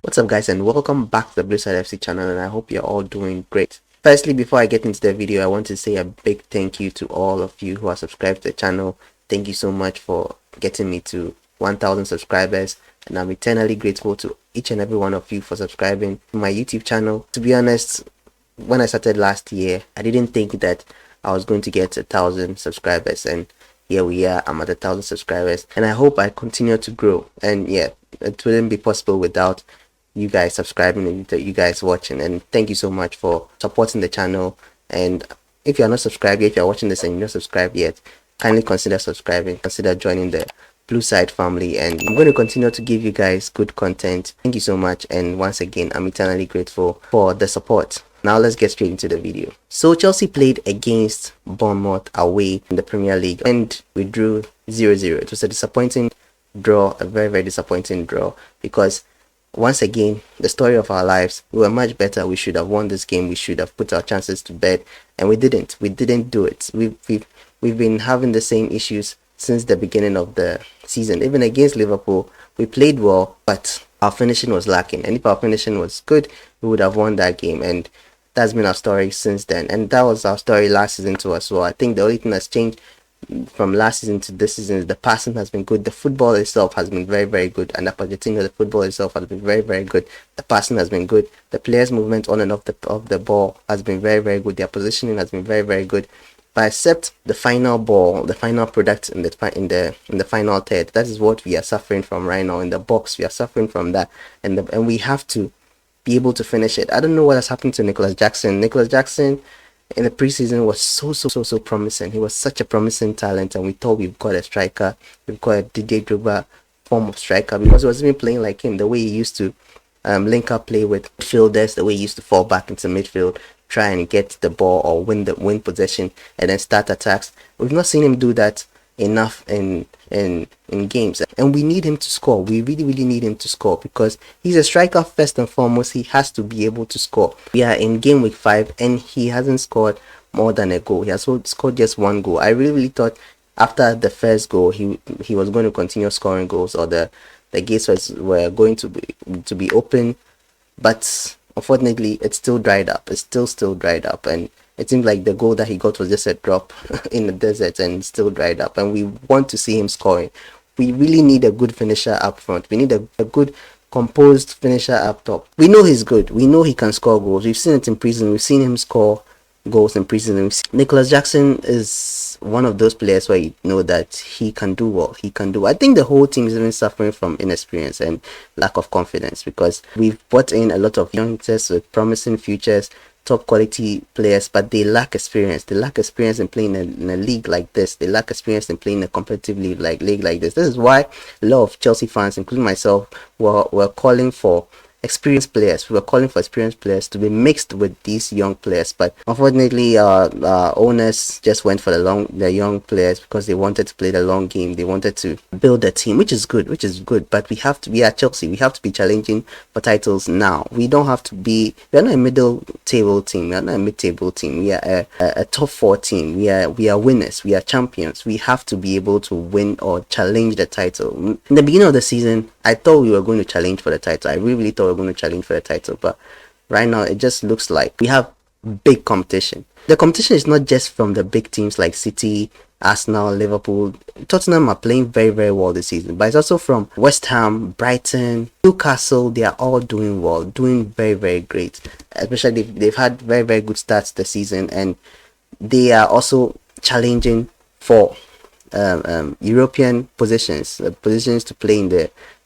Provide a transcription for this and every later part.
What's up guys, and welcome back to the Blue Side FC channel, and I hope you're all doing great. Firstly, before I get into the video, I want to say a big thank you to all of you who are subscribed to the channel. Thank you so much for getting me to 1,000 subscribers, and I'm eternally grateful to each and every one of you for subscribing to my YouTube channel. To be honest, when I started last year, I didn't think that I was going to get 1,000 subscribers, and here we are. I'm at 1,000 subscribers, and I hope I continue to grow. And yeah, it wouldn't be possible without you guys subscribing and you guys watching. And thank you so much for supporting the channel. And if you're not subscribed yet, if you're watching this and you're not subscribed yet, kindly consider subscribing, consider joining the Blue Side family, and I'm going to continue to give you guys good content. Thank you so much, and once again, I'm eternally grateful for the support. Now let's get straight into the video. So Chelsea played against Bournemouth away in the Premier League, and we drew 0-0. It was a disappointing draw, a very disappointing draw, because once again, the story of our lives, we were much better. We should have won this game. We should have put our chances to bed, and we didn't. We didn't do it. We've been having the same issues since the beginning of the season. Even against Liverpool, we played well, but our finishing was lacking. And if our finishing was good, we would have won that game. And that's been our story since then. And that was our story last season too as well. I think the only thing that's changed from last season to this season is the passing has been good. The football itself has been very good. And the Pochettino, the football itself has been very good. The passing has been good. The players' movement on and off the ball has been very good. Their positioning has been very good. But except the final ball, the final product in the final third, that is what we are suffering from right now in the box. We are suffering from that, and we have to be able to finish it. I don't know what has happened to Nicholas Jackson. Nicholas Jackson in the preseason was so promising. He was such a promising talent, and we thought we've got a striker. We've got a Didier Drogba form of striker, because he wasn't even playing like him. The way he used to link up play with midfielders, the way he used to fall back into midfield, try and get the ball or win possession and then start attacks. We've not seen him do that enough in games, and we need him to score. We really need him to score, because he's a striker first and foremost. He has to be able to score. We are in game week 5 and he hasn't scored more than a goal. He has scored just one goal. I really thought after the first goal he was going to continue scoring goals, or the gates were going to be open, but unfortunately it's still dried up. It's still dried up, and it seems like the goal that he got was just a drop in the desert, and still dried up. And we want to see him scoring. We really need a good finisher up front. We need a good composed finisher up top. We know he's good. We know he can score goals. We've seen it in prison. We've seen him score goals in prison. Nicholas Jackson is one of those players where you know that he can do well. I think the whole team is even suffering from inexperience and lack of confidence, because we've brought in a lot of youngsters with promising futures, top quality players, but they lack experience. They lack experience in playing in a league like this. They lack experience in playing a competitive league like this. This is why a lot of Chelsea fans, including myself, were calling for experienced players. We were calling for experienced players to be mixed with these young players, but unfortunately our owners just went for the young players, because they wanted to play the long game. They wanted to build a team, which is good, but we are Chelsea. We have to be challenging for titles now. We are not a middle table team. We are not a mid-table team. We are a top 4 team. We are winners. We are champions. We have to be able to win or challenge the title. In the beginning of the season, I thought we were going to challenge for the title. I really thought we were going to challenge for the title, but right now it just looks like we have big competition. The competition is not just from the big teams like City, Arsenal, Liverpool. Tottenham are playing very well this season, but it's also from West Ham, Brighton, Newcastle. They are all doing well, doing very great. Especially they've had very good starts this season, and they are also challenging for European positions to play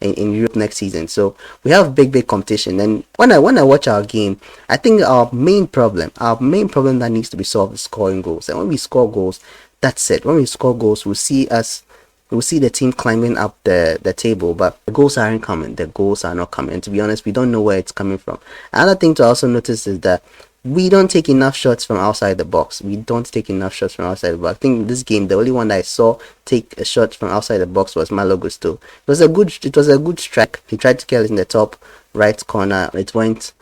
in Europe next season. So we have big competition. And when I watch our game, I think our main problem that needs to be solved is scoring goals. And when we score goals, that's it. When we score goals, we'll see the team climbing up the table, but the goals aren't coming. The goals are not coming. And to be honest, we don't know where it's coming from. Another thing to also notice is that we don't take enough shots from outside the box. I think this game, the only one that I saw take a shot from outside the box was Malo Gusto. It was a good strike. He tried to kill it in the top right corner. It went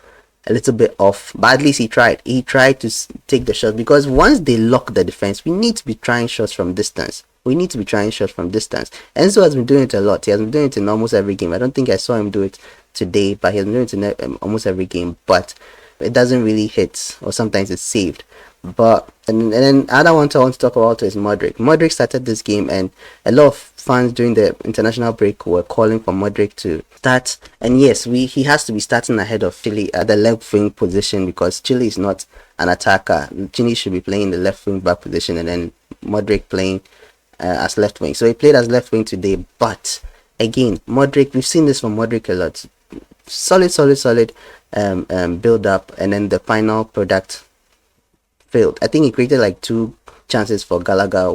a little bit off, but at least he tried. He tried to take the shot, because once they lock the defense, we need to be trying shots from distance. We need to be trying shots from distance. Enzo has been doing it a lot. He has been doing it in almost every game. I don't think I saw him do it today, but he has been doing it in almost every game. But it doesn't really hit, or sometimes it's saved. But and then other one I want to talk about is Modric. Modric started this game, and a lot of fans during the international break were calling for Modric to start. And yes, he has to be starting ahead of Chile at the left wing position, because Chile is not an attacker. Chile should be playing the left wing back position, and then Modric playing as left wing. So he played as left wing today. But again, Modric, we've seen this from Modric a lot. Solid build up, and then the final product failed. I think he created like 2 chances for Gallagher.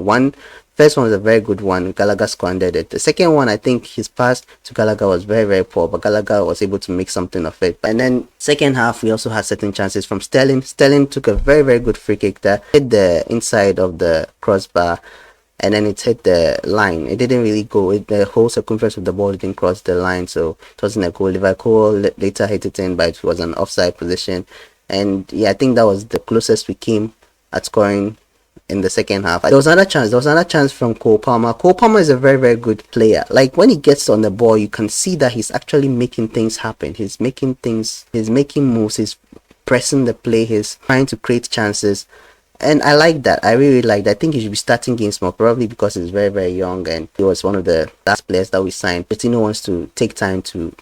First one was a very good one. Gallagher squandered it. The second one, I think his pass to Gallagher was very poor, but Gallagher was able to make something of it. And then second half, we also had certain chances from Sterling. Sterling took a very good free kick that hit the inside of the crossbar, and then it hit the line. It didn't really go. The whole circumference of the ball didn't cross the line, so it wasn't a goal. Liverpool later hit it in, but it was an offside position. And yeah, I think that was the closest we came at scoring in the second half. There was another chance from Cole Palmer. Cole Palmer is a very good player. Like, when he gets on the ball, you can see that he's actually making things happen. He's making moves, he's pressing the play, he's trying to create chances. And I like that. I really like that. I think he should be starting games more, probably because he's very young, and he was one of the last players that we signed. Pochettino wants to take time to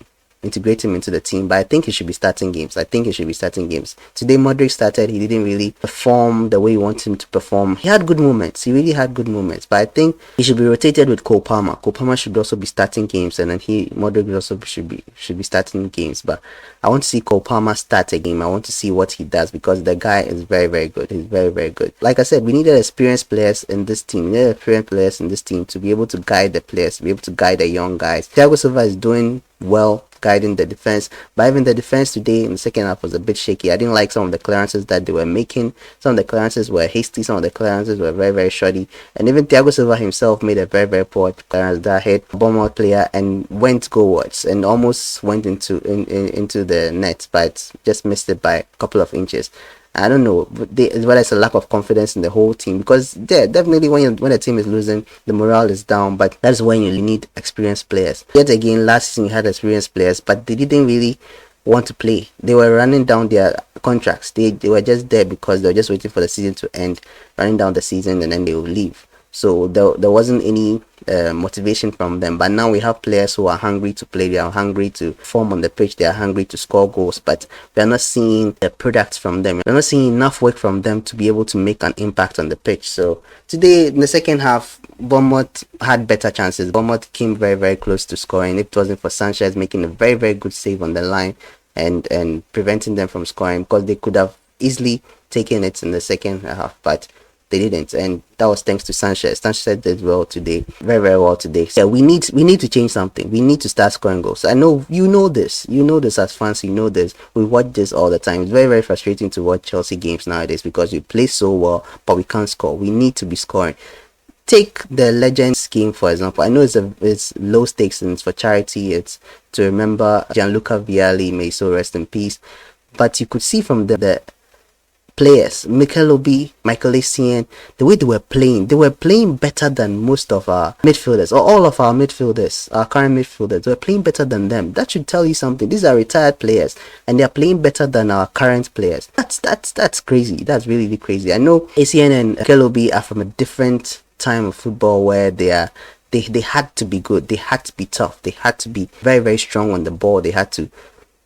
integrate him into the team, but I think he should be starting games. Today Modric started. He didn't really perform the way you want him to perform. He had good moments. He really had good moments, but I think he should be rotated with Cole Palmer. Cole Palmer should also be starting games, and then Modric also should be starting games. But I want to see Cole Palmer start a game. I want to see what he does, because the guy is very good. He's very good. Like I said, we needed experienced players in this team. To be able to guide the players, to be able to guide the young guys. Thiago Silva is doing well guiding the defense, but even the defense today in the second half was a bit shaky. I didn't like some of the clearances that they were making. Some of the clearances were hasty, some of the clearances were very shoddy, and even Thiago Silva himself made a very poor clearance that hit a Bournemouth player and went goalwards and almost went into the net, but just missed it by a couple of inches. I don't know whether it's a lack of confidence in the whole team, because definitely when the team is losing, the morale is down, but that's when you need experienced players. Yet again, last season you had experienced players, but they didn't really want to play. They were running down their contracts. They were just there because they were just waiting for the season to end, running down the season, and then they will leave. So there wasn't any motivation from them. But now we have players who are hungry to play. They are hungry to form on the pitch. They are hungry to score goals. But we are not seeing the products from them. We're not seeing enough work from them to be able to make an impact on the pitch. So today, in the second half, Bournemouth had better chances. Bournemouth came very close to scoring. If it wasn't for Sanchez making a very good save on the line and preventing them from scoring, because they could have easily taken it in the second half, but they didn't, and that was thanks to Sanchez. Sanchez did well today, very well today. So yeah, we need to change something. We need to start scoring goals. I know you know this as fans. You know this. We watch this all the time. It's very frustrating to watch Chelsea games nowadays, because we play so well but we can't score. We need to be scoring. Take the Legends game, for example. I know it's low stakes and it's for charity. It's to remember Gianluca Vialli, may so rest in peace. But you could see from the players, Mikel Obi, Michael Essien, the way they were playing better than most of our midfielders, or all of our midfielders, our current midfielders. They were playing better than them. That should tell you something. These are retired players, and they are playing better than our current players. That's crazy. That's really crazy. I know Essien and Mikel Obi are from a different time of football where they had to be good. They had to be tough. They had to be very strong on the ball. They had to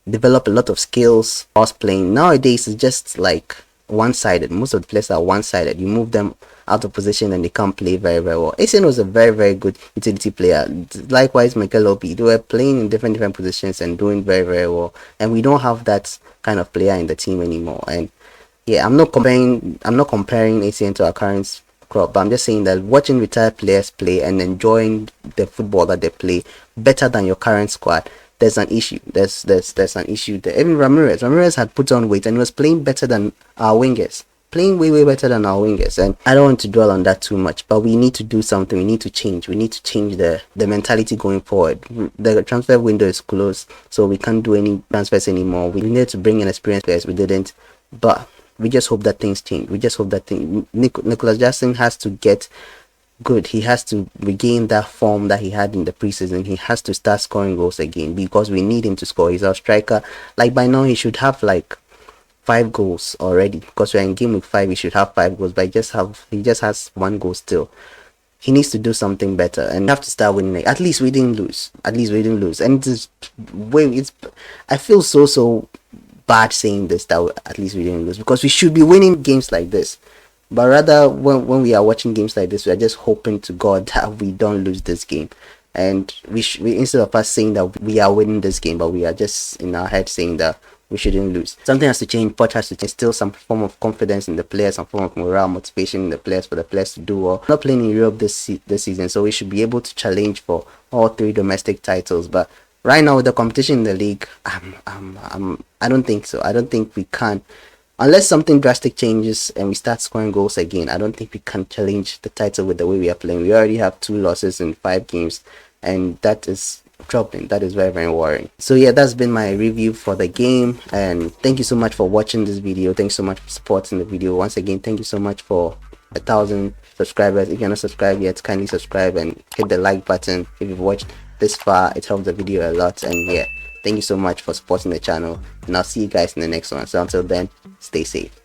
develop a lot of skills. Us playing nowadays is just like one-sided. Most of the players are one-sided. You move them out of position and they can't play very well. Essien was a very good utility player. Likewise, Mikel Obi. They were playing in different positions and doing very well. And we don't have that kind of player in the team anymore. And yeah, I'm not comparing Essien to our current crop, but I'm just saying that watching retired players play and enjoying the football that they play better than your current squad, there's an issue. There's an issue there. Even Ramirez had put on weight and was playing better than our wingers. Playing way better than our wingers. And I don't want to dwell on that too much, but we need to do something. We need to change. We need to change the mentality going forward. The transfer window is closed, so we can't do any transfers anymore. We needed to bring in experienced players. We didn't, but we just hope that things change. We just hope that Nicholas Jackson has to get good. He has to regain that form that he had in the preseason. He has to start scoring goals again because we need him to score. He's our striker. Like by now, he should have like 5 goals already because we're in game week 5. He should have 5 goals, but he just has 1 goal still. He needs to do something better and have to start winning. At least we didn't lose. At least we didn't lose. And it's I feel so bad saying this, that at least we didn't lose, because we should be winning games like this. But rather, when we are watching games like this, we are just hoping to God that we don't lose this game. And we instead of us saying that we are winning this game, but we are just in our head saying that we shouldn't lose. Something has to change. Poch has to instill some form of confidence in the players, some form of morale, motivation in the players, for the players to do well. We're not playing in Europe this season, so we should be able to challenge for all 3 domestic titles. But right now, with the competition in the league, I don't think so. I don't think we can. Unless something drastic changes and we start scoring goals again, I don't think we can challenge the title with the way we are playing. We already have 2 losses in 5 games, and that is troubling. That is very worrying. So yeah, that's been my review for the game, and thank you so much for watching this video. Thanks so much for supporting the video. Once again, thank you so much for 1,000 subscribers. If you're not subscribed yet, kindly subscribe and hit the like button. If you've watched this far, it helps the video a lot. And yeah, thank you so much for supporting the channel, and I'll see you guys in the next one. So until then, stay safe.